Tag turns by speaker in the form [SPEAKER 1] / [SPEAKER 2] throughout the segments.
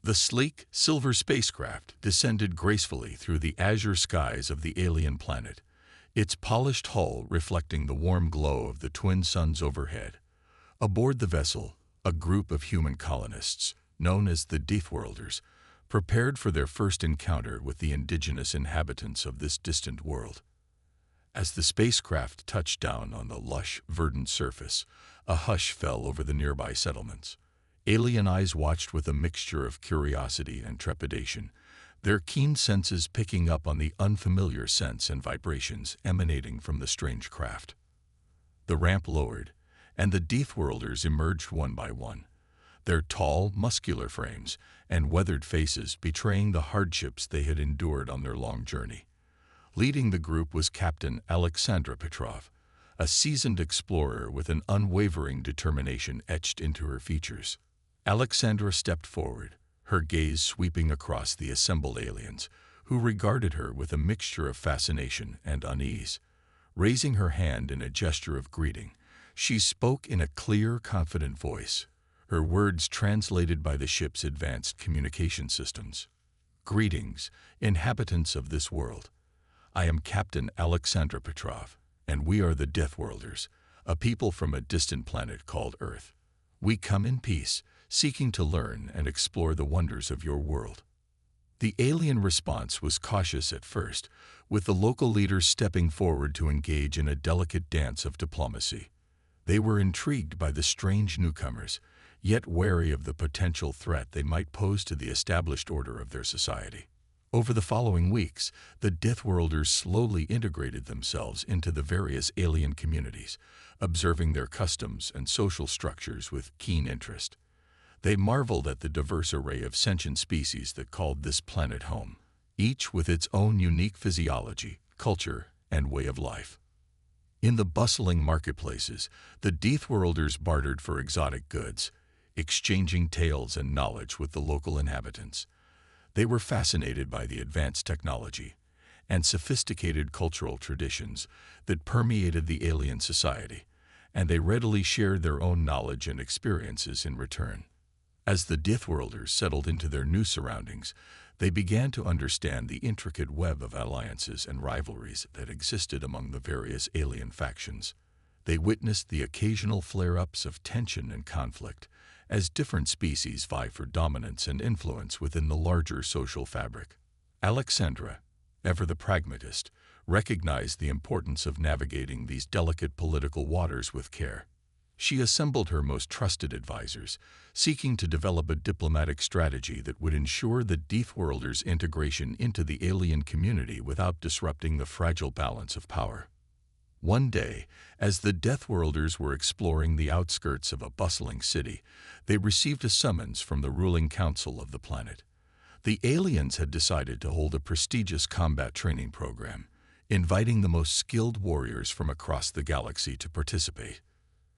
[SPEAKER 1] The sleek, silver spacecraft descended gracefully through the azure skies of the alien planet, its polished hull reflecting the warm glow of the twin suns overhead. Aboard the vessel, a group of human colonists, known as the Deathworlders, prepared for their first encounter with the indigenous inhabitants of this distant world. As the spacecraft touched down on the lush, verdant surface, a hush fell over the nearby settlements. Alien eyes watched with a mixture of curiosity and trepidation, their keen senses picking up on the unfamiliar scents and vibrations emanating from the strange craft. The ramp lowered, and the Deathworlders emerged one by one, their tall, muscular frames and weathered faces betraying the hardships they had endured on their long journey. Leading the group was Captain Alexandra Petrov, a seasoned explorer with an unwavering determination etched into her features. Alexandra stepped forward, her gaze sweeping across the assembled aliens, who regarded her with a mixture of fascination and unease. Raising her hand in a gesture of greeting, she spoke in a clear, confident voice, her words translated by the ship's advanced communication systems. "Greetings, inhabitants of this world. I am Captain Alexandra Petrov, and we are the Deathworlders, a people from a distant planet called Earth. We come in peace, seeking to learn and explore the wonders of your world." The alien response was cautious at first, with the local leaders stepping forward to engage in a delicate dance of diplomacy. They were intrigued by the strange newcomers, yet wary of the potential threat they might pose to the established order of their society. Over the following weeks, the Deathworlders slowly integrated themselves into the various alien communities, observing their customs and social structures with keen interest. They marveled at the diverse array of sentient species that called this planet home, each with its own unique physiology, culture, and way of life. In the bustling marketplaces, the Deathworlders bartered for exotic goods, exchanging tales and knowledge with the local inhabitants. They were fascinated by the advanced technology and sophisticated cultural traditions that permeated the alien society, and they readily shared their own knowledge and experiences in return. As the Deathworlders settled into their new surroundings, they began to understand the intricate web of alliances and rivalries that existed among the various alien factions. They witnessed the occasional flare-ups of tension and conflict, as different species vie for dominance and influence within the larger social fabric. Alexandra, ever the pragmatist, recognized the importance of navigating these delicate political waters with care. She assembled her most trusted advisors, seeking to develop a diplomatic strategy that would ensure the Deathworlders' integration into the alien community without disrupting the fragile balance of power. One day, as the Deathworlders were exploring the outskirts of a bustling city, they received a summons from the ruling council of the planet. The aliens had decided to hold a prestigious combat training program, inviting the most skilled warriors from across the galaxy to participate.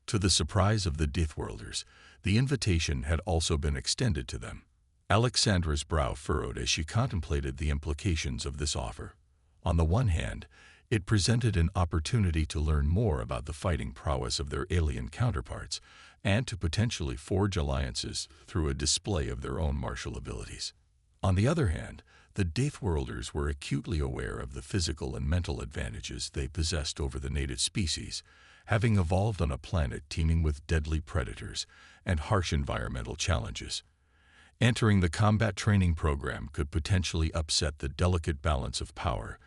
[SPEAKER 1] To the surprise of the Deathworlders, the invitation had also been extended to them. Alexandra's brow furrowed as she contemplated the implications of this offer. On the one hand, it presented an opportunity to learn more about the fighting prowess of their alien counterparts and to potentially forge alliances through a display of their own martial abilities. On the other hand, the Deathworlders were acutely aware of the physical and mental advantages they possessed over the native species, having evolved on a planet teeming with deadly predators and harsh environmental challenges. Entering the combat training program could potentially upset the delicate balance of power,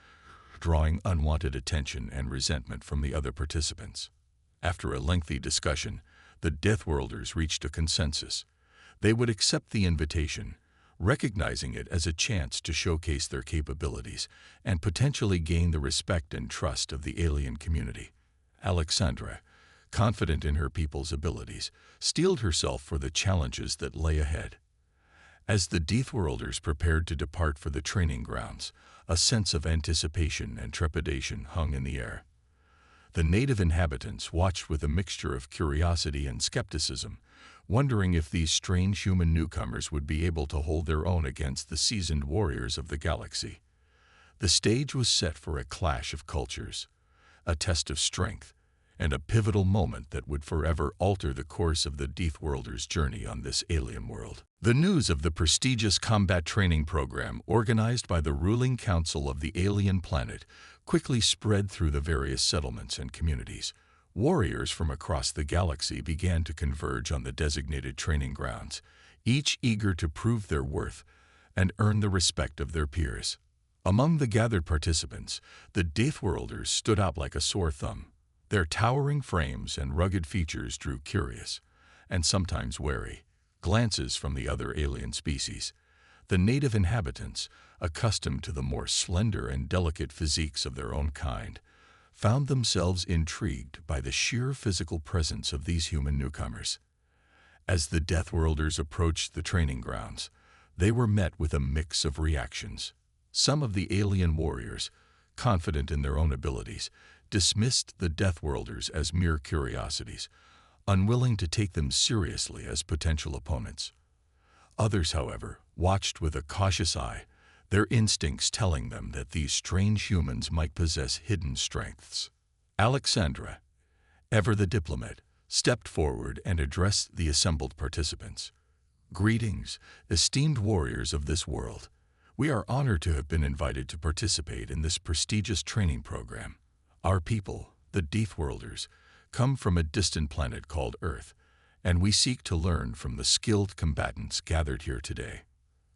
[SPEAKER 1] drawing unwanted attention and resentment from the other participants. After a lengthy discussion, the Deathworlders reached a consensus. They would accept the invitation, recognizing it as a chance to showcase their capabilities and potentially gain the respect and trust of the alien community. Alexandra, confident in her people's abilities, steeled herself for the challenges that lay ahead. As the Deathworlders prepared to depart for the training grounds, a sense of anticipation and trepidation hung in the air. The native inhabitants watched with a mixture of curiosity and skepticism, wondering if these strange human newcomers would be able to hold their own against the seasoned warriors of the galaxy. The stage was set for a clash of cultures, a test of strength, and a pivotal moment that would forever alter the course of the Deathworlders' journey on this alien world. The news of the prestigious combat training program organized by the ruling council of the alien planet quickly spread through the various settlements and communities. Warriors from across the galaxy began to converge on the designated training grounds, each eager to prove their worth and earn the respect of their peers. Among the gathered participants, the Deathworlders stood out like a sore thumb. Their towering frames and rugged features drew curious, and sometimes wary, glances from the other alien species. The native inhabitants, accustomed to the more slender and delicate physiques of their own kind, found themselves intrigued by the sheer physical presence of these human newcomers. As the Deathworlders approached the training grounds, they were met with a mix of reactions. Some of the alien warriors, confident in their own abilities, dismissed the Deathworlders as mere curiosities, unwilling to take them seriously as potential opponents. Others, however, watched with a cautious eye, their instincts telling them that these strange humans might possess hidden strengths. Alexandra, ever the diplomat, stepped forward and addressed the assembled participants. "Greetings, esteemed warriors of this world. We are honored to have been invited to participate in this prestigious training program. Our people, the Deathworlders, come from a distant planet called Earth, and we seek to learn from the skilled combatants gathered here today."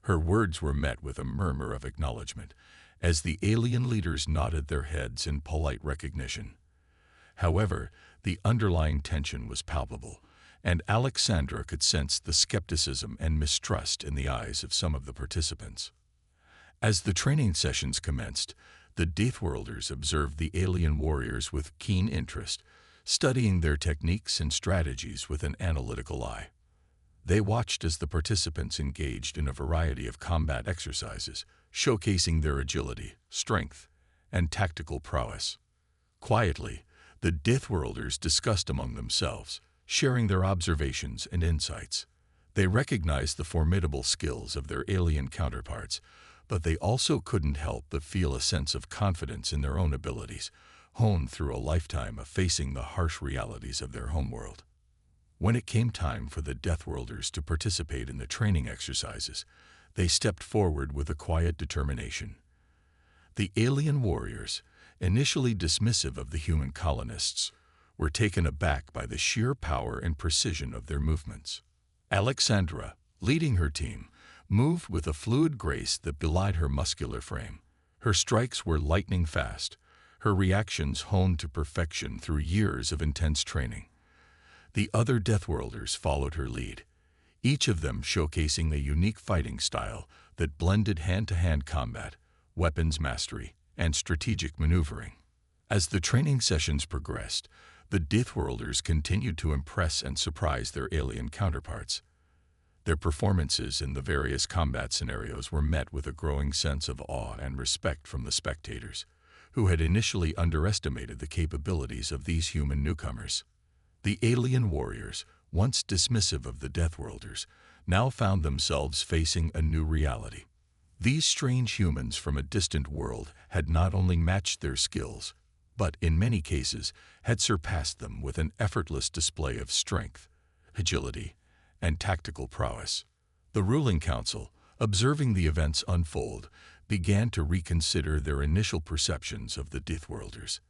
[SPEAKER 1] Her words were met with a murmur of acknowledgement, as the alien leaders nodded their heads in polite recognition. However, the underlying tension was palpable, and Alexandra could sense the skepticism and mistrust in the eyes of some of the participants. As the training sessions commenced, the Deathworlders observed the alien warriors with keen interest, studying their techniques and strategies with an analytical eye. They watched as the participants engaged in a variety of combat exercises, showcasing their agility, strength, and tactical prowess. Quietly, the Deathworlders discussed among themselves, sharing their observations and insights. They recognized the formidable skills of their alien counterparts, but they also couldn't help but feel a sense of confidence in their own abilities, honed through a lifetime of facing the harsh realities of their homeworld. When it came time for the Deathworlders to participate in the training exercises, they stepped forward with a quiet determination. The alien warriors, initially dismissive of the human colonists, were taken aback by the sheer power and precision of their movements. Alexandra, leading her team, moved with a fluid grace that belied her muscular frame. Her strikes were lightning fast, her reactions honed to perfection through years of intense training. The other Deathworlders followed her lead, each of them showcasing a unique fighting style that blended hand-to-hand combat, weapons mastery, and strategic maneuvering. As the training sessions progressed, the Deathworlders continued to impress and surprise their alien counterparts. Their performances in the various combat scenarios were met with a growing sense of awe and respect from the spectators, who had initially underestimated the capabilities of these human newcomers. The alien warriors, once dismissive of the Deathworlders, now found themselves facing a new reality. These strange humans from a distant world had not only matched their skills, but in many cases had surpassed them with an effortless display of strength, agility, and tactical prowess. The ruling council, observing the events unfold, began to reconsider their initial perceptions of the Deathworlders.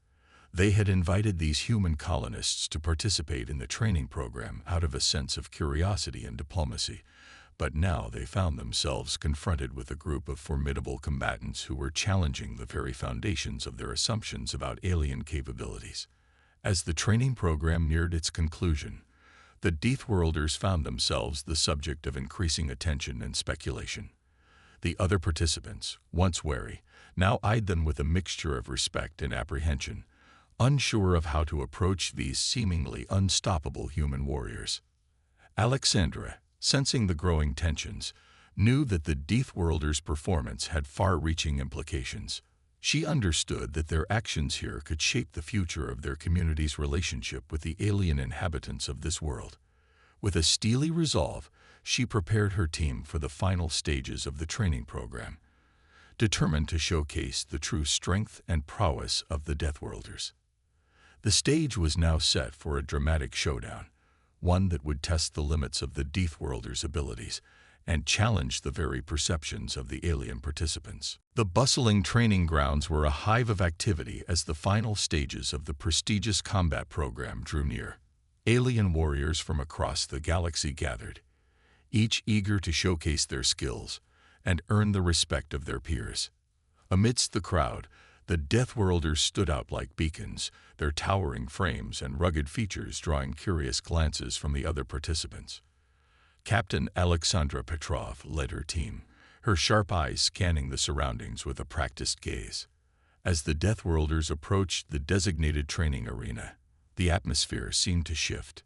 [SPEAKER 1] They had invited these human colonists to participate in the training program out of a sense of curiosity and diplomacy, but now they found themselves confronted with a group of formidable combatants who were challenging the very foundations of their assumptions about alien capabilities. As the training program neared its conclusion, the Deathworlders found themselves the subject of increasing attention and speculation. The other participants, once wary, now eyed them with a mixture of respect and apprehension, unsure of how to approach these seemingly unstoppable human warriors. Alexandra, sensing the growing tensions, knew that the Deathworlders' performance had far-reaching implications. She understood that their actions here could shape the future of their community's relationship with the alien inhabitants of this world. With a steely resolve, she prepared her team for the final stages of the training program, determined to showcase the true strength and prowess of the Deathworlders. The stage was now set for a dramatic showdown, one that would test the limits of the Deathworlders' abilities and challenge the very perceptions of the alien participants. The bustling training grounds were a hive of activity as the final stages of the prestigious combat program drew near. Alien warriors from across the galaxy gathered, each eager to showcase their skills and earn the respect of their peers. Amidst the crowd, the Deathworlders stood out like beacons, their towering frames and rugged features drawing curious glances from the other participants. Captain Alexandra Petrov led her team, her sharp eyes scanning the surroundings with a practiced gaze. As the Deathworlders approached the designated training arena, the atmosphere seemed to shift.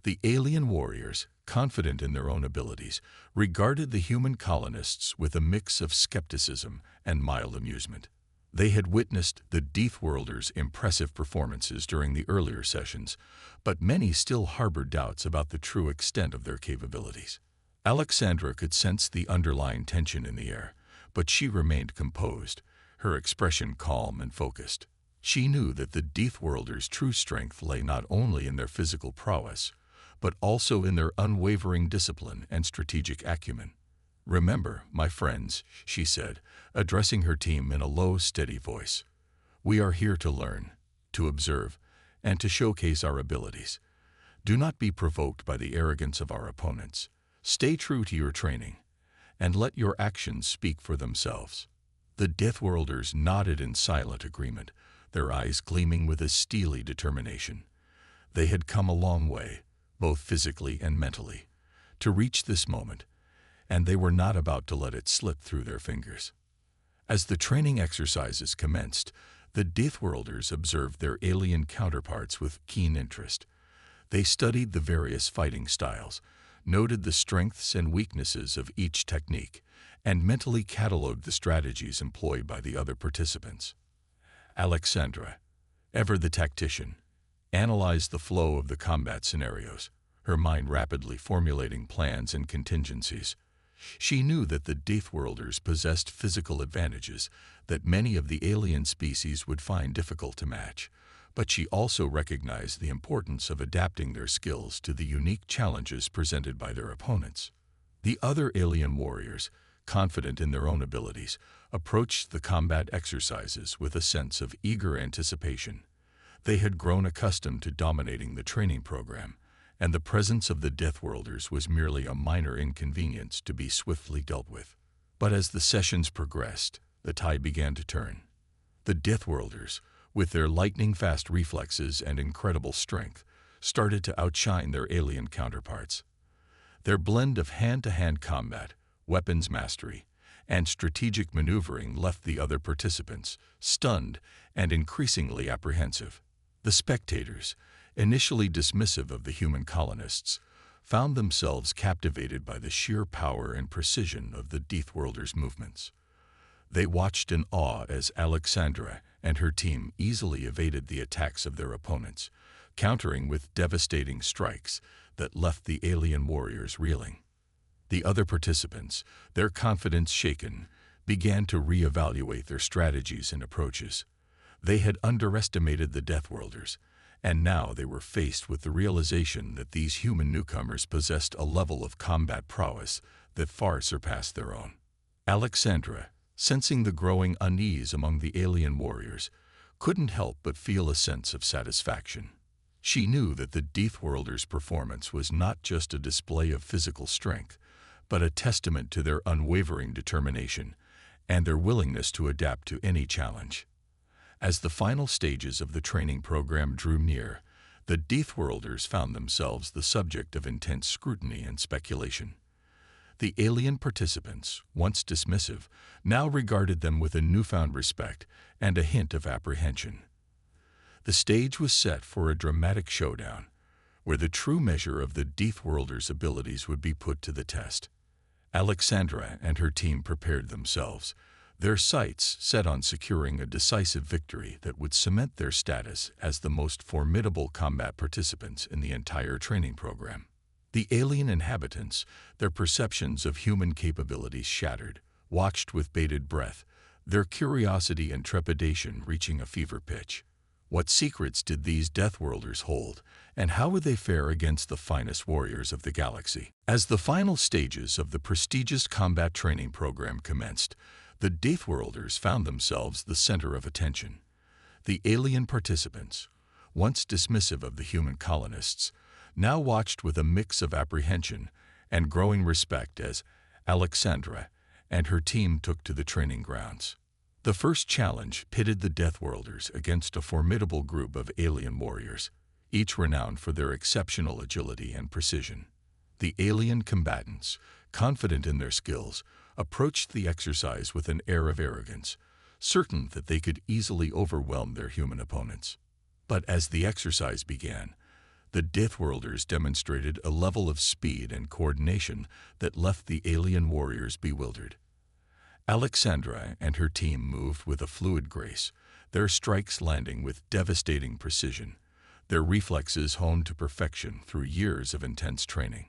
[SPEAKER 1] The alien warriors, confident in their own abilities, regarded the human colonists with a mix of skepticism and mild amusement. They had witnessed the Deathworlders' impressive performances during the earlier sessions, but many still harbored doubts about the true extent of their capabilities. Alexandra could sense the underlying tension in the air, but she remained composed, her expression calm and focused. She knew that the Deathworlders' true strength lay not only in their physical prowess, but also in their unwavering discipline and strategic acumen. "Remember, my friends," she said, addressing her team in a low, steady voice. "We are here to learn, to observe, and to showcase our abilities. Do not be provoked by the arrogance of our opponents. Stay true to your training, and let your actions speak for themselves." The Deathworlders nodded in silent agreement, their eyes gleaming with a steely determination. They had come a long way, both physically and mentally, to reach this moment, and they were not about to let it slip through their fingers. As the training exercises commenced, the Deathworlders observed their alien counterparts with keen interest. They studied the various fighting styles, noted the strengths and weaknesses of each technique, and mentally catalogued the strategies employed by the other participants. Alexandra, ever the tactician, analyzed the flow of the combat scenarios, her mind rapidly formulating plans and contingencies. She knew that the Deathworlders possessed physical advantages that many of the alien species would find difficult to match, but she also recognized the importance of adapting their skills to the unique challenges presented by their opponents. The other alien warriors, confident in their own abilities, approached the combat exercises with a sense of eager anticipation. They had grown accustomed to dominating the training program, and the presence of the Deathworlders was merely a minor inconvenience to be swiftly dealt with. But as the sessions progressed, the tide began to turn. The Deathworlders, with their lightning-fast reflexes and incredible strength, started to outshine their alien counterparts. Their blend of hand-to-hand combat, weapons mastery, and strategic maneuvering left the other participants stunned and increasingly apprehensive. The spectators, initially dismissive of the human colonists, found themselves captivated by the sheer power and precision of the Deathworlders' movements. They watched in awe as Alexandra and her team easily evaded the attacks of their opponents, countering with devastating strikes that left the alien warriors reeling. The other participants, their confidence shaken, began to reevaluate their strategies and approaches. They had underestimated the Deathworlders, and now they were faced with the realization that these human newcomers possessed a level of combat prowess that far surpassed their own. Alexandra, sensing the growing unease among the alien warriors, couldn't help but feel a sense of satisfaction. She knew that the Deathworlders' performance was not just a display of physical strength, but a testament to their unwavering determination and their willingness to adapt to any challenge. As the final stages of the training program drew near, the Deathworlders found themselves the subject of intense scrutiny and speculation. The alien participants, once dismissive, now regarded them with a newfound respect and a hint of apprehension. The stage was set for a dramatic showdown, where the true measure of the Deathworlders' abilities would be put to the test. Alexandra and her team prepared themselves, their sights set on securing a decisive victory that would cement their status as the most formidable combat participants in the entire training program. The alien inhabitants, their perceptions of human capabilities shattered, watched with bated breath, their curiosity and trepidation reaching a fever pitch. What secrets did these Deathworlders hold, and how would they fare against the finest warriors of the galaxy? As the final stages of the prestigious combat training program commenced, the Deathworlders found themselves the center of attention. The alien participants, once dismissive of the human colonists, now watched with a mix of apprehension and growing respect as Alexandra and her team took to the training grounds. The first challenge pitted the Deathworlders against a formidable group of alien warriors, each renowned for their exceptional agility and precision. The alien combatants, confident in their skills, approached the exercise with an air of arrogance, certain that they could easily overwhelm their human opponents. But as the exercise began, the Deathworlders demonstrated a level of speed and coordination that left the alien warriors bewildered. Alexandra and her team moved with a fluid grace, their strikes landing with devastating precision, their reflexes honed to perfection through years of intense training.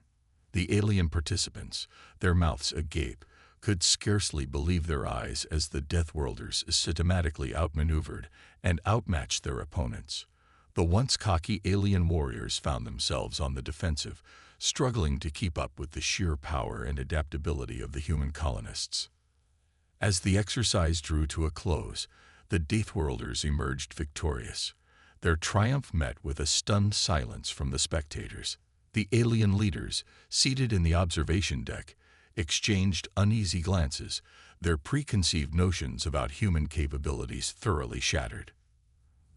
[SPEAKER 1] The alien participants, their mouths agape, could scarcely believe their eyes as the Deathworlders systematically outmaneuvered and outmatched their opponents. The once cocky alien warriors found themselves on the defensive, struggling to keep up with the sheer power and adaptability of the human colonists. As the exercise drew to a close, the Deathworlders emerged victorious. Their triumph met with a stunned silence from the spectators. The alien leaders, seated in the observation deck, exchanged uneasy glances, their preconceived notions about human capabilities thoroughly shattered.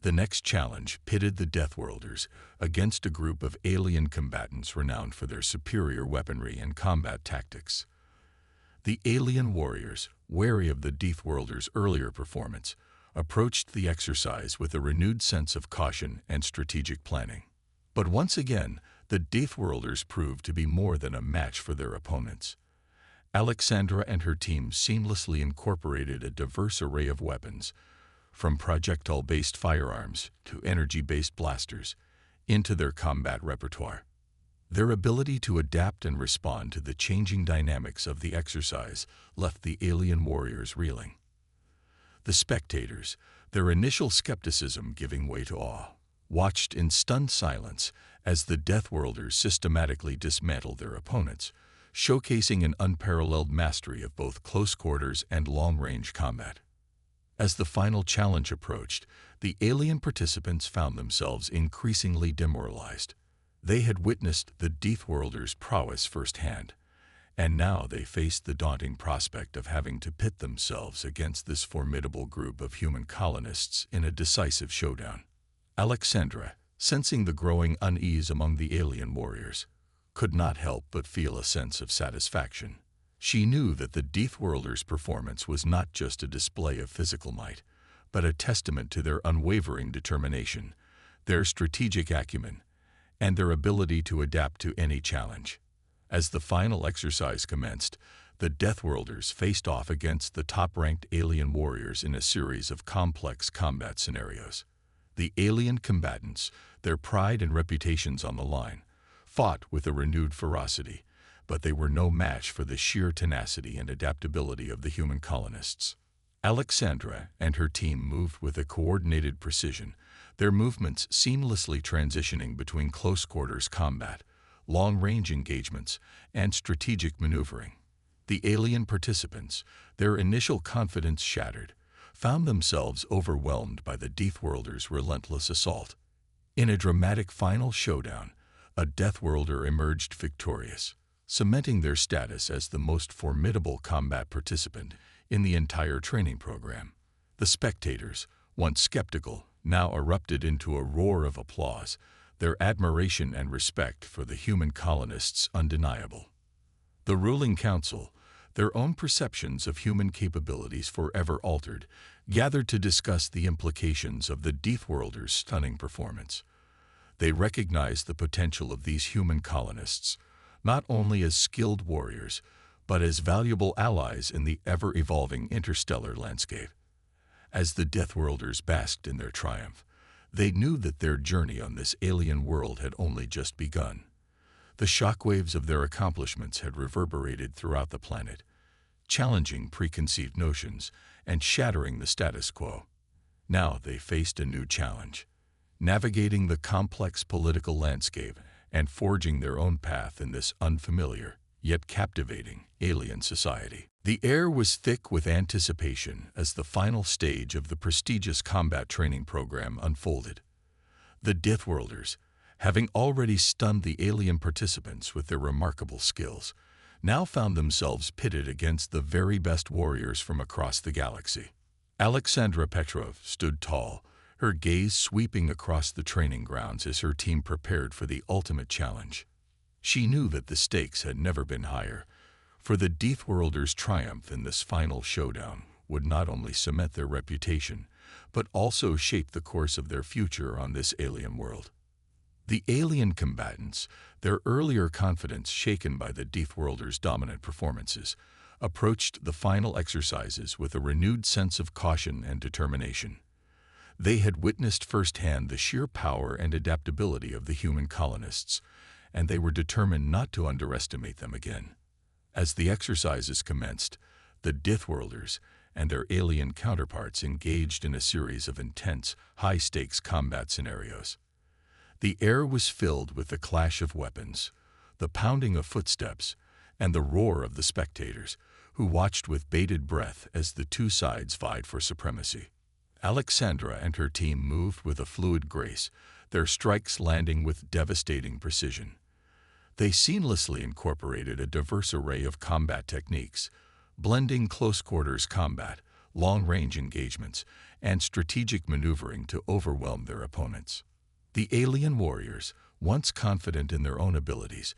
[SPEAKER 1] The next challenge pitted the Deathworlders against a group of alien combatants renowned for their superior weaponry and combat tactics. The alien warriors, wary of the Deathworlders' earlier performance, approached the exercise with a renewed sense of caution and strategic planning. But once again, the Deathworlders proved to be more than a match for their opponents. Alexandra and her team seamlessly incorporated a diverse array of weapons, from projectile-based firearms to energy-based blasters, into their combat repertoire. Their ability to adapt and respond to the changing dynamics of the exercise left the alien warriors reeling. The spectators, their initial skepticism giving way to awe, watched in stunned silence as the Deathworlders systematically dismantled their opponents, showcasing an unparalleled mastery of both close quarters and long-range combat. As the final challenge approached, the alien participants found themselves increasingly demoralized. They had witnessed the Deathworlders' prowess firsthand, and now they faced the daunting prospect of having to pit themselves against this formidable group of human colonists in a decisive showdown. Alexandra, sensing the growing unease among the alien warriors, could not help but feel a sense of satisfaction. She knew that the Deathworlders' performance was not just a display of physical might, but a testament to their unwavering determination, their strategic acumen, and their ability to adapt to any challenge. As the final exercise commenced, the Deathworlders faced off against the top-ranked alien warriors in a series of complex combat scenarios. The alien combatants, their pride and reputations on the line, fought with a renewed ferocity, but they were no match for the sheer tenacity and adaptability of the human colonists. Alexandra and her team moved with a coordinated precision, their movements seamlessly transitioning between close-quarters combat, long-range engagements, and strategic maneuvering. The alien participants, their initial confidence shattered, found themselves overwhelmed by the Deathworlders' relentless assault. In a dramatic final showdown, a Deathworlder emerged victorious, cementing their status as the most formidable combat participant in the entire training program. The spectators, once skeptical, now erupted into a roar of applause, their admiration and respect for the human colonists undeniable. The ruling council, their own perceptions of human capabilities forever altered, gathered to discuss the implications of the Deathworlders' stunning performance. They recognized the potential of these human colonists, not only as skilled warriors, but as valuable allies in the ever-evolving interstellar landscape. As the Deathworlders basked in their triumph, they knew that their journey on this alien world had only just begun. The shockwaves of their accomplishments had reverberated throughout the planet, challenging preconceived notions and shattering the status quo. Now they faced a new challenge, navigating the complex political landscape and forging their own path in this unfamiliar, yet captivating, alien society. The air was thick with anticipation as the final stage of the prestigious combat training program unfolded. The Deathworlders, having already stunned the alien participants with their remarkable skills, now found themselves pitted against the very best warriors from across the galaxy. Alexandra Petrov stood tall, her gaze sweeping across the training grounds as her team prepared for the ultimate challenge. She knew that the stakes had never been higher, for the Deathworlders' triumph in this final showdown would not only cement their reputation, but also shape the course of their future on this alien world. The alien combatants, their earlier confidence shaken by the Deathworlders' dominant performances, approached the final exercises with a renewed sense of caution and determination. They had witnessed firsthand the sheer power and adaptability of the human colonists, and they were determined not to underestimate them again. As the exercises commenced, the Deathworlders and their alien counterparts engaged in a series of intense, high-stakes combat scenarios. The air was filled with the clash of weapons, the pounding of footsteps, and the roar of the spectators, who watched with bated breath as the two sides vied for supremacy. Alexandra and her team moved with a fluid grace, their strikes landing with devastating precision. They seamlessly incorporated a diverse array of combat techniques, blending close-quarters combat, long-range engagements, and strategic maneuvering to overwhelm their opponents. The alien warriors, once confident in their own abilities,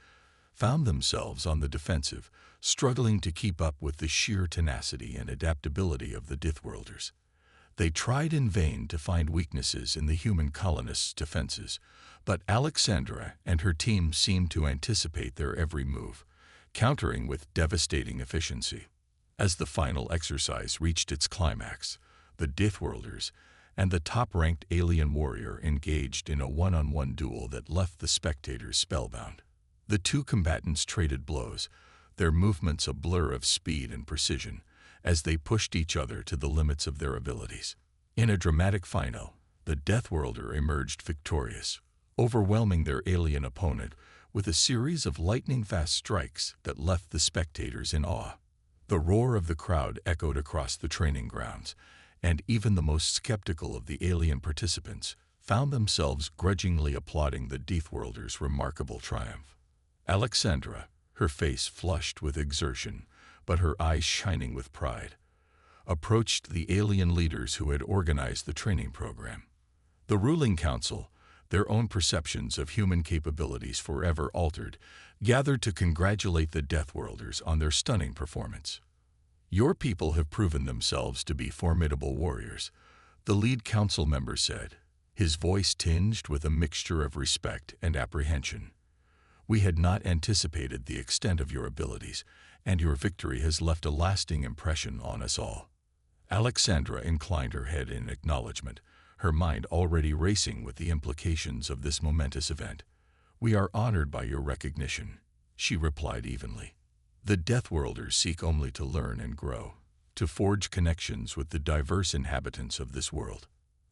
[SPEAKER 1] found themselves on the defensive, struggling to keep up with the sheer tenacity and adaptability of the Deathworlders. They tried in vain to find weaknesses in the human colonists' defenses, but Alexandra and her team seemed to anticipate their every move, countering with devastating efficiency. As the final exercise reached its climax, the Deathworlders and the top-ranked alien warrior engaged in a one-on-one duel that left the spectators spellbound. The two combatants traded blows, their movements a blur of speed and precision, as they pushed each other to the limits of their abilities. In a dramatic final, the Deathworlder emerged victorious, overwhelming their alien opponent with a series of lightning-fast strikes that left the spectators in awe. The roar of the crowd echoed across the training grounds, and even the most skeptical of the alien participants found themselves grudgingly applauding the Deathworlder's remarkable triumph. Alexandra, her face flushed with exertion, but her eyes shining with pride, approached the alien leaders who had organized the training program. The ruling council, their own perceptions of human capabilities forever altered, gathered to congratulate the Deathworlders on their stunning performance. "Your people have proven themselves to be formidable warriors," the lead council member said, his voice tinged with a mixture of respect and apprehension. "We had not anticipated the extent of your abilities, and your victory has left a lasting impression on us all." Alexandra inclined her head in acknowledgement, her mind already racing with the implications of this momentous event. "We are honored by your recognition," she replied evenly. "The Deathworlders seek only to learn and grow, to forge connections with the diverse inhabitants of this world."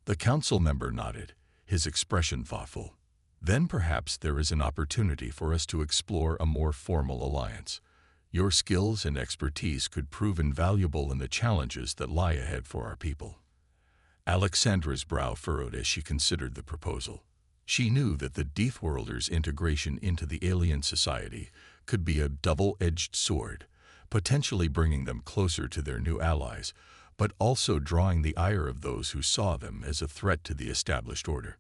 [SPEAKER 1] The council member nodded, his expression thoughtful. "Then perhaps there is an opportunity for us to explore a more formal alliance. Your skills and expertise could prove invaluable in the challenges that lie ahead for our people." Alexandra's brow furrowed as she considered the proposal. She knew that the Deathworlders' integration into the alien society could be a double-edged sword, potentially bringing them closer to their new allies, but also drawing the ire of those who saw them as a threat to the established order.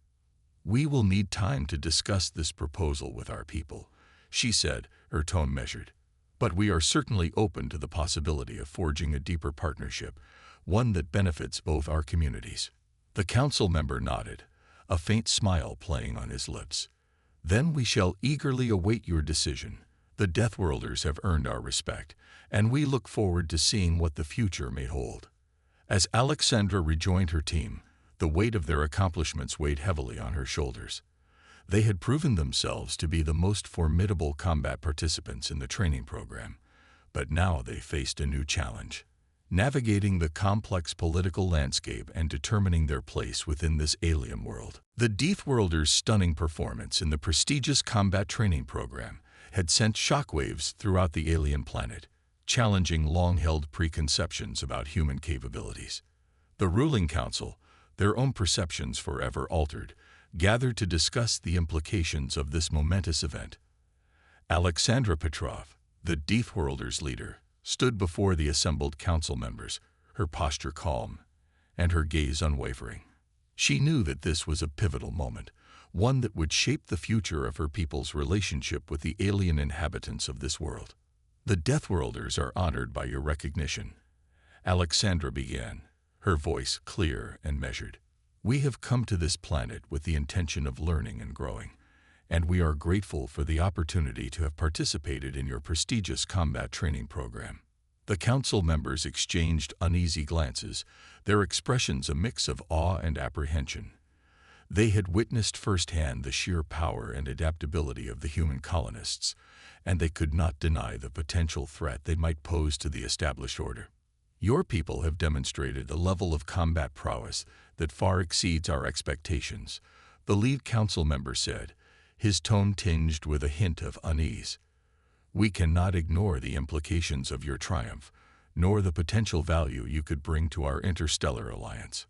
[SPEAKER 1] "We will need time to discuss this proposal with our people," she said, her tone measured. "But we are certainly open to the possibility of forging a deeper partnership, one that benefits both our communities." The council member nodded, a faint smile playing on his lips. "Then we shall eagerly await your decision. The Deathworlders have earned our respect, and we look forward to seeing what the future may hold." As Alexandra rejoined her team, the weight of their accomplishments weighed heavily on her shoulders. They had proven themselves to be the most formidable combat participants in the training program, but now they faced a new challenge. navigating the complex political landscape and determining their place within this alien world. The Deathworlders' stunning performance in the prestigious combat training program had sent shockwaves throughout the alien planet, challenging long-held preconceptions about human capabilities. The ruling council, their own perceptions forever altered, gathered to discuss the implications of this momentous event. Alexandra Petrov, the Deathworlders' leader, stood before the assembled council members, her posture calm and her gaze unwavering. She knew that this was a pivotal moment, one that would shape the future of her people's relationship with the alien inhabitants of this world. "The Deathworlders are honored by your recognition," Alexandra began, her voice clear and measured. "We have come to this planet with the intention of learning and growing, and we are grateful for the opportunity to have participated in your prestigious combat training program." The council members exchanged uneasy glances, their expressions a mix of awe and apprehension. They had witnessed firsthand the sheer power and adaptability of the human colonists, and they could not deny the potential threat they might pose to the established order. "Your people have demonstrated a level of combat prowess that far exceeds our expectations," the lead council member said, his tone tinged with a hint of unease. "We cannot ignore the implications of your triumph, nor the potential value you could bring to our interstellar alliance."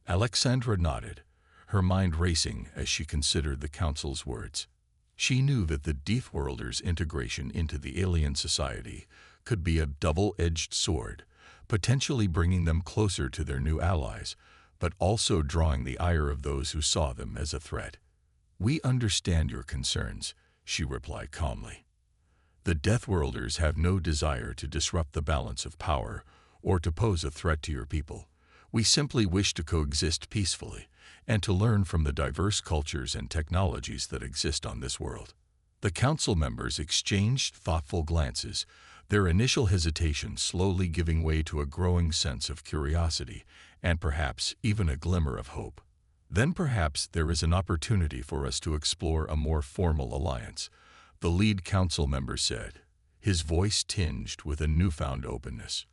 [SPEAKER 1] Alexandra nodded, her mind racing as she considered the council's words. She knew that the Deathworlders' integration into the alien society could be a double-edged sword, potentially bringing them closer to their new allies, but also drawing the ire of those who saw them as a threat. "We understand your concerns," she replied calmly. "The Deathworlders have no desire to disrupt the balance of power or to pose a threat to your people. We simply wish to coexist peacefully and to learn from the diverse cultures and technologies that exist on this world." The council members exchanged thoughtful glances, their initial hesitation slowly giving way to a growing sense of curiosity and perhaps even a glimmer of hope. "Then perhaps there is an opportunity for us to explore a more formal alliance," the lead council member said, his voice tinged with a newfound openness.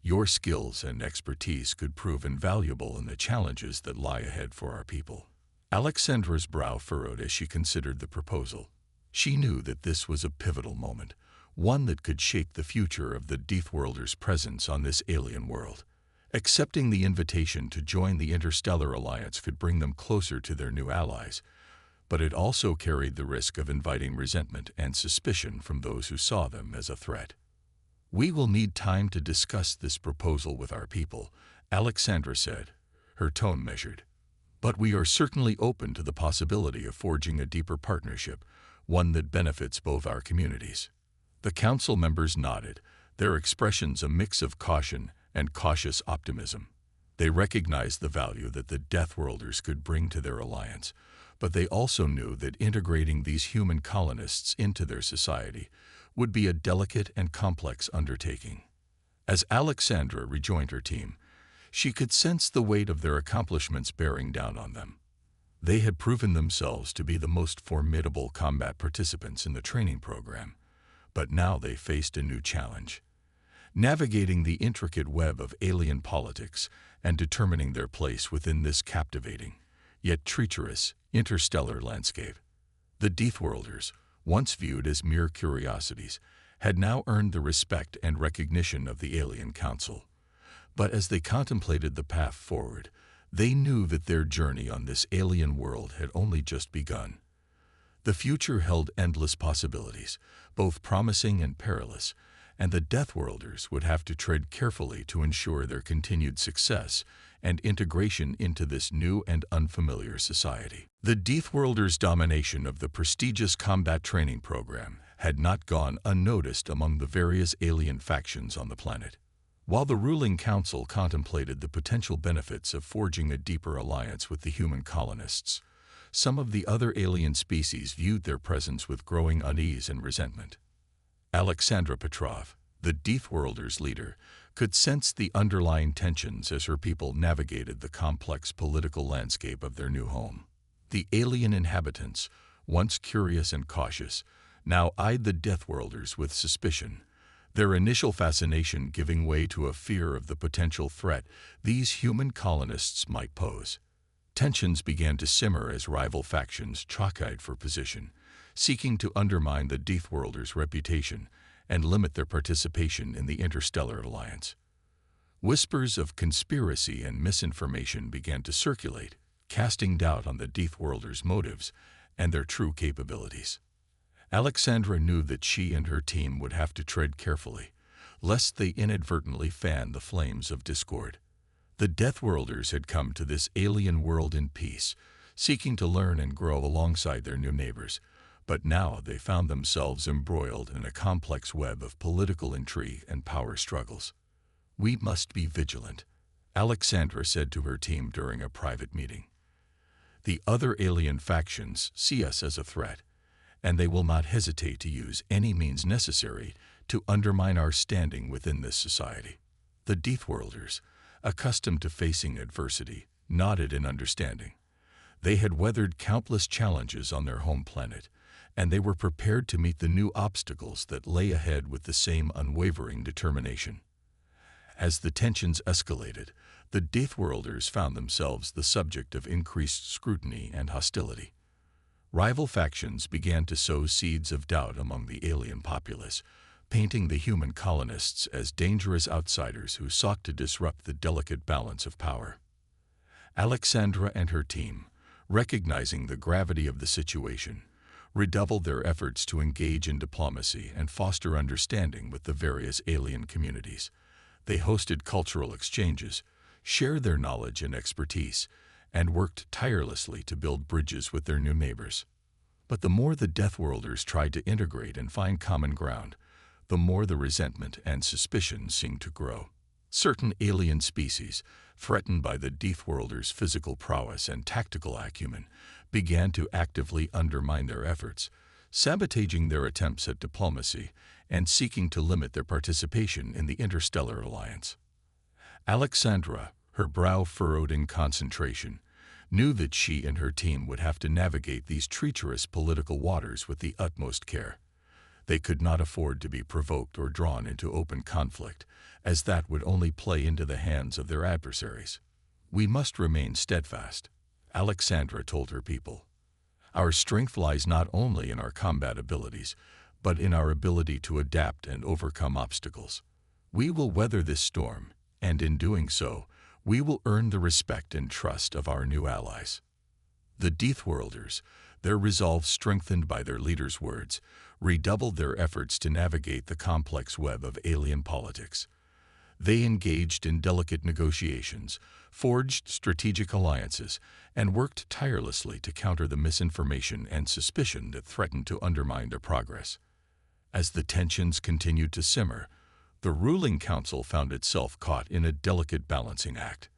[SPEAKER 1] "Your skills and expertise could prove invaluable in the challenges that lie ahead for our people." Alexandra's brow furrowed as she considered the proposal. She knew that this was a pivotal moment, one that could shape the future of the Deathworlders' presence on this alien world. Accepting the invitation to join the Interstellar Alliance could bring them closer to their new allies, but it also carried the risk of inviting resentment and suspicion from those who saw them as a threat. "We will need time to discuss this proposal with our people," Alexandra said, her tone measured. "But we are certainly open to the possibility of forging a deeper partnership, one that benefits both our communities." The council members nodded, their expressions a mix of caution and cautious optimism. They recognized the value that the Deathworlders could bring to their alliance, but they also knew that integrating these human colonists into their society would be a delicate and complex undertaking. As Alexandra rejoined her team, she could sense the weight of their accomplishments bearing down on them. They had proven themselves to be the most formidable combat participants in the training program, but now they faced a new challenge: navigating the intricate web of alien politics and determining their place within this captivating, yet treacherous, interstellar landscape. The Deathworlders, once viewed as mere curiosities, had now earned the respect and recognition of the Alien Council. But as they contemplated the path forward, they knew that their journey on this alien world had only just begun. The future held endless possibilities, both promising and perilous, and the Deathworlders would have to tread carefully to ensure their continued success and integration into this new and unfamiliar society. The Deathworlders' domination of the prestigious combat training program had not gone unnoticed among the various alien factions on the planet. While the ruling council contemplated the potential benefits of forging a deeper alliance with the human colonists, some of the other alien species viewed their presence with growing unease and resentment. Alexandra Petrov, the Deathworlders' leader, could sense the underlying tensions as her people navigated the complex political landscape of their new home. The alien inhabitants, once curious and cautious, now eyed the Deathworlders with suspicion, their initial fascination giving way to a fear of the potential threat these human colonists might pose. Tensions began to simmer as rival factions jockeyed for position, seeking to undermine the Deathworlders' reputation and limit their participation in the Interstellar Alliance. Whispers of conspiracy and misinformation began to circulate, casting doubt on the Deathworlders' motives and their true capabilities. Alexandra knew that she and her team would have to tread carefully, lest they inadvertently fan the flames of discord. The Deathworlders had come to this alien world in peace, seeking to learn and grow alongside their new neighbors, but now they found themselves embroiled in a complex web of political intrigue and power struggles. "We must be vigilant," Alexandra said to her team during a private meeting. "The other alien factions see us as a threat, and they will not hesitate to use any means necessary to undermine our standing within this society." The Deathworlders, accustomed to facing adversity, nodded in understanding. They had weathered countless challenges on their home planet, and they were prepared to meet the new obstacles that lay ahead with the same unwavering determination. As the tensions escalated, the Deathworlders found themselves the subject of increased scrutiny and hostility. Rival factions began to sow seeds of doubt among the alien populace, painting the human colonists as dangerous outsiders who sought to disrupt the delicate balance of power. Alexandra and her team, recognizing the gravity of the situation, redoubled their efforts to engage in diplomacy and foster understanding with the various alien communities. They hosted cultural exchanges, shared their knowledge and expertise, and worked tirelessly to build bridges with their new neighbors. But the more the Deathworlders tried to integrate and find common ground, the more the resentment and suspicion seemed to grow. Certain alien species, threatened by the Deathworlders' physical prowess and tactical acumen, began to actively undermine their efforts, sabotaging their attempts at diplomacy and seeking to limit their participation in the Interstellar Alliance. Alexandra, her brow furrowed in concentration, knew that she and her team would have to navigate these treacherous political waters with the utmost care. They could not afford to be provoked or drawn into open conflict, as that would only play into the hands of their adversaries. "We must remain steadfast," Alexandra told her people. "Our strength lies not only in our combat abilities, but in our ability to adapt and overcome obstacles. We will weather this storm, and in doing so, we will earn the respect and trust of our new allies." The Deathworlders, their resolve strengthened by their leader's words, redoubled their efforts to navigate the complex web of alien politics. They engaged in delicate negotiations, forged strategic alliances, and worked tirelessly to counter the misinformation and suspicion that threatened to undermine their progress. As the tensions continued to simmer, the ruling council found itself caught in a delicate balancing act.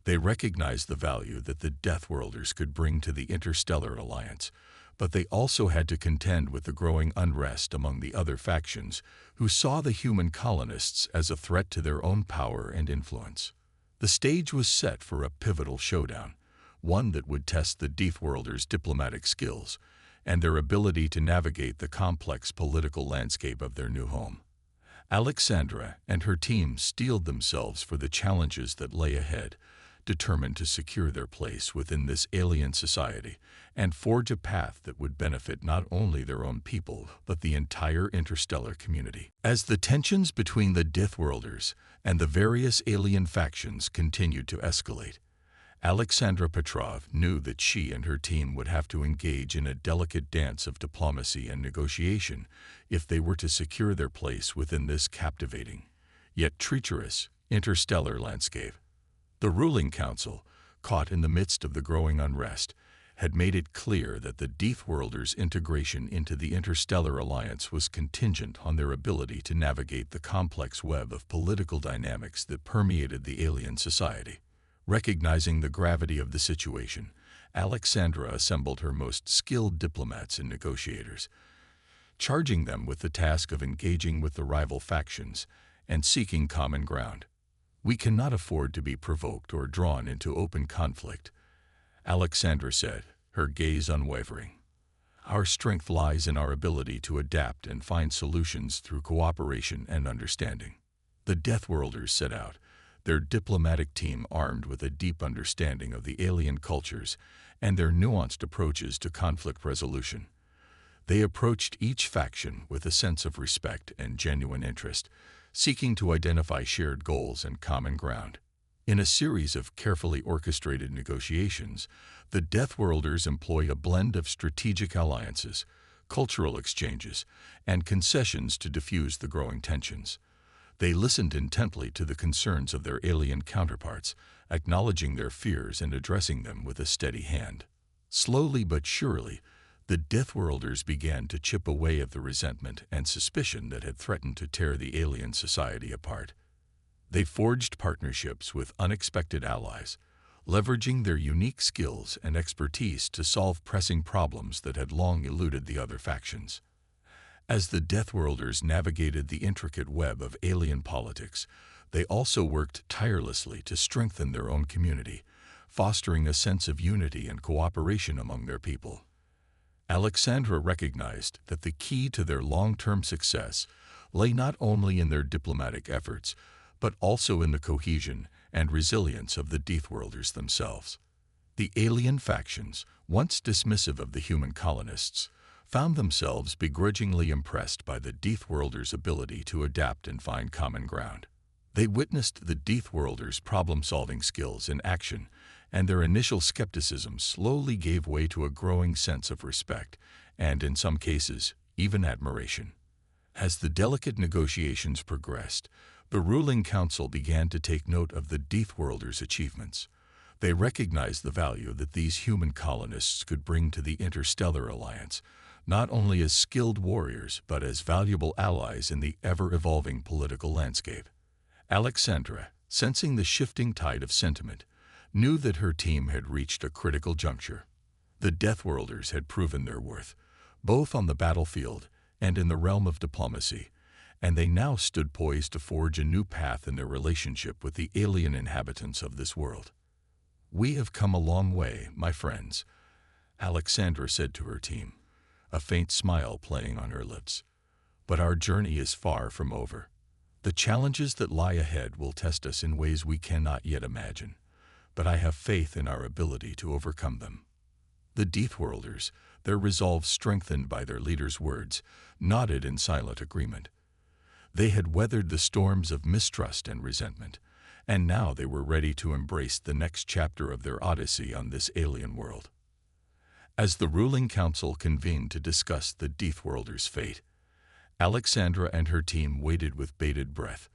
[SPEAKER 1] They recognized the value that the Deathworlders could bring to the Interstellar Alliance, but they also had to contend with the growing unrest among the other factions who saw the human colonists as a threat to their own power and influence. The stage was set for a pivotal showdown, one that would test the Deathworlders' diplomatic skills and their ability to navigate the complex political landscape of their new home. Alexandra and her team steeled themselves for the challenges that lay ahead, determined to secure their place within this alien society and forge a path that would benefit not only their own people, but the entire interstellar community. As the tensions between the Deathworlders and the various alien factions continued to escalate, Alexandra Petrov knew that she and her team would have to engage in a delicate dance of diplomacy and negotiation if they were to secure their place within this captivating, yet treacherous, interstellar landscape. The ruling council, caught in the midst of the growing unrest, had made it clear that the Deathworlders' integration into the Interstellar Alliance was contingent on their ability to navigate the complex web of political dynamics that permeated the alien society. Recognizing the gravity of the situation, Alexandra assembled her most skilled diplomats and negotiators, charging them with the task of engaging with the rival factions and seeking common ground. "We cannot afford to be provoked or drawn into open conflict," Alexandra said, her gaze unwavering. Our strength lies in our ability to adapt and find solutions through cooperation and understanding. The Deathworlders set out, their diplomatic team armed with a deep understanding of the alien cultures and their nuanced approaches to conflict resolution. They approached each faction with a sense of respect and genuine interest, seeking to identify shared goals and common ground. In a series of carefully orchestrated negotiations, the Deathworlders employ a blend of strategic alliances, cultural exchanges, and concessions to diffuse the growing tensions. They listened intently to the concerns of their alien counterparts, acknowledging their fears and addressing them with a steady hand. Slowly but surely, the Deathworlders began to chip away at the resentment and suspicion that had threatened to tear the alien society apart. They forged partnerships with unexpected allies, leveraging their unique skills and expertise to solve pressing problems that had long eluded the other factions. As the Deathworlders navigated the intricate web of alien politics, they also worked tirelessly to strengthen their own community, fostering a sense of unity and cooperation among their people. Alexandra recognized that the key to their long-term success lay not only in their diplomatic efforts, but also in the cohesion and resilience of the Deathworlders themselves. The alien factions, once dismissive of the human colonists, found themselves begrudgingly impressed by the Deathworlders' ability to adapt and find common ground. They witnessed the Deathworlders' problem-solving skills in action, and their initial skepticism slowly gave way to a growing sense of respect, and in some cases, even admiration. As the delicate negotiations progressed, the ruling council began to take note of the Deathworlders' achievements. They recognized the value that these human colonists could bring to the Interstellar Alliance, not only as skilled warriors, but as valuable allies in the ever-evolving political landscape. Alexandra, sensing the shifting tide of sentiment, knew that her team had reached a critical juncture. The Deathworlders had proven their worth, both on the battlefield and in the realm of diplomacy, and they now stood poised to forge a new path in their relationship with the alien inhabitants of this world. "We have come a long way, my friends," Alexandra said to her team, a faint smile playing on her lips. "But our journey is far from over. The challenges that lie ahead will test us in ways we cannot yet imagine, but I have faith in our ability to overcome them." The Deathworlders, their resolve strengthened by their leader's words, nodded in silent agreement. They had weathered the storms of mistrust and resentment, and now they were ready to embrace the next chapter of their odyssey on this alien world. As the ruling council convened to discuss the Deathworlders' fate, Alexandra and her team waited with bated breath,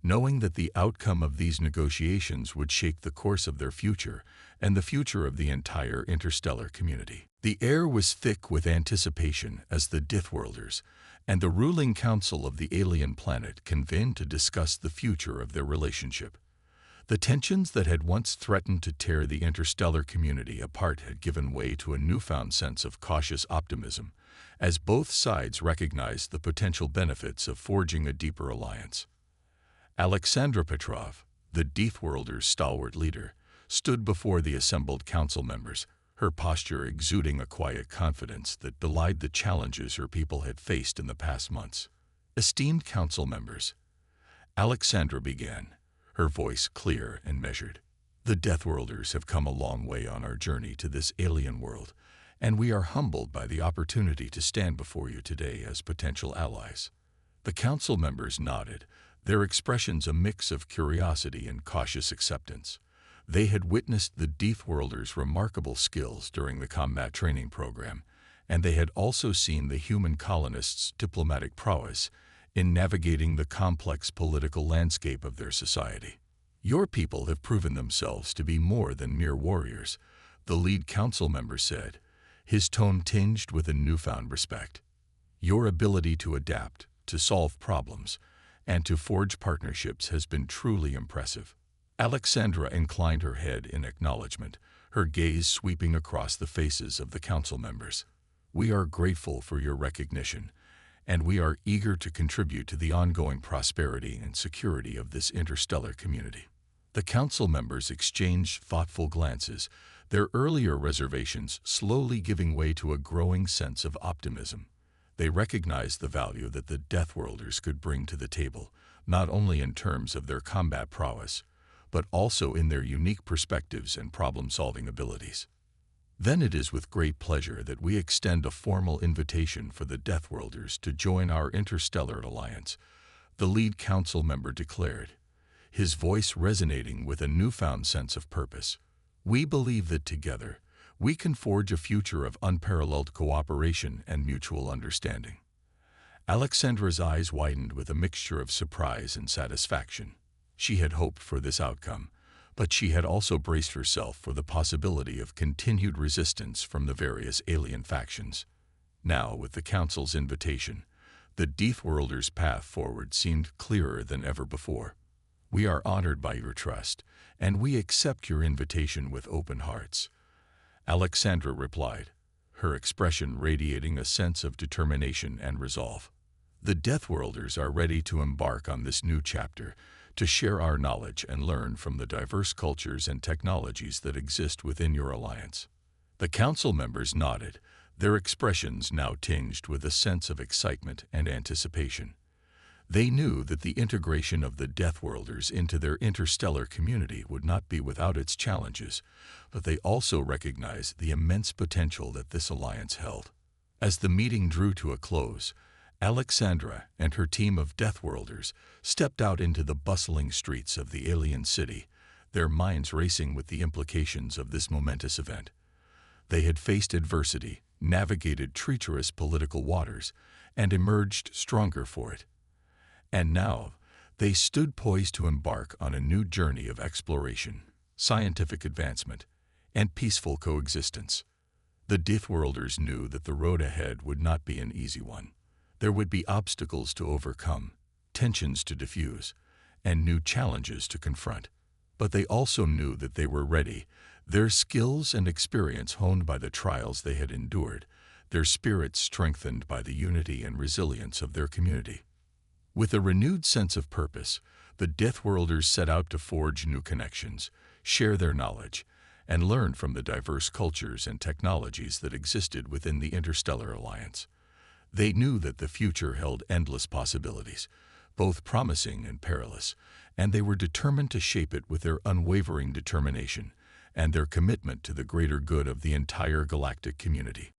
[SPEAKER 1] knowing that the outcome of these negotiations would shape the course of their future and the future of the entire interstellar community. The air was thick with anticipation as the Deathworlders and the ruling council of the alien planet convened to discuss the future of their relationship. The tensions that had once threatened to tear the interstellar community apart had given way to a newfound sense of cautious optimism, as both sides recognized the potential benefits of forging a deeper alliance. Alexandra Petrov, the Deathworlders' stalwart leader, stood before the assembled council members, her posture exuding a quiet confidence that belied the challenges her people had faced in the past months. "Esteemed council members," Alexandra began, her voice clear and measured. "The Deathworlders have come a long way on our journey to this alien world, and we are humbled by the opportunity to stand before you today as potential allies." The council members nodded, their expressions a mix of curiosity and cautious acceptance. They had witnessed the Deathworlders' remarkable skills during the combat training program, and they had also seen the human colonists' diplomatic prowess in navigating the complex political landscape of their society. "Your people have proven themselves to be more than mere warriors," the lead council member said, his tone tinged with a newfound respect. "Your ability to adapt, to solve problems, and to forge partnerships has been truly impressive." Alexandra inclined her head in acknowledgement, her gaze sweeping across the faces of the council members. "We are grateful for your recognition, and we are eager to contribute to the ongoing prosperity and security of this interstellar community." The council members exchanged thoughtful glances, their earlier reservations slowly giving way to a growing sense of optimism. They recognized the value that the Deathworlders could bring to the table, not only in terms of their combat prowess, but also in their unique perspectives and problem-solving abilities. Then it is with great pleasure that we extend a formal invitation for the Deathworlders to join our interstellar alliance, the lead council member declared, his voice resonating with a newfound sense of purpose. We believe that together, we can forge a future of unparalleled cooperation and mutual understanding. Alexandra's eyes widened with a mixture of surprise and satisfaction. She had hoped for this outcome, but she had also braced herself for the possibility of continued resistance from the various alien factions. Now, with the Council's invitation, the Deathworlders' path forward seemed clearer than ever before. We are honored by your trust, and we accept your invitation with open hearts, Alexandra replied, her expression radiating a sense of determination and resolve. The Deathworlders are ready to embark on this new chapter, to share our knowledge and learn from the diverse cultures and technologies that exist within your alliance. The council members nodded, their expressions now tinged with a sense of excitement and anticipation. They knew that the integration of the Deathworlders into their interstellar community would not be without its challenges, but they also recognized the immense potential that this alliance held. As the meeting drew to a close, Alexandra and her team of Deathworlders stepped out into the bustling streets of the alien city, their minds racing with the implications of this momentous event. They had faced adversity, navigated treacherous political waters, and emerged stronger for it. And now, they stood poised to embark on a new journey of exploration, scientific advancement, and peaceful coexistence. The Deathworlders knew that the road ahead would not be an easy one. There would be obstacles to overcome, tensions to diffuse, and new challenges to confront. But they also knew that they were ready, their skills and experience honed by the trials they had endured, their spirits strengthened by the unity and resilience of their community. With a renewed sense of purpose, the Deathworlders set out to forge new connections, share their knowledge, and learn from the diverse cultures and technologies that existed within the Interstellar Alliance. They knew that the future held endless possibilities, both promising and perilous, and they were determined to shape it with their unwavering determination and their commitment to the greater good of the entire galactic community.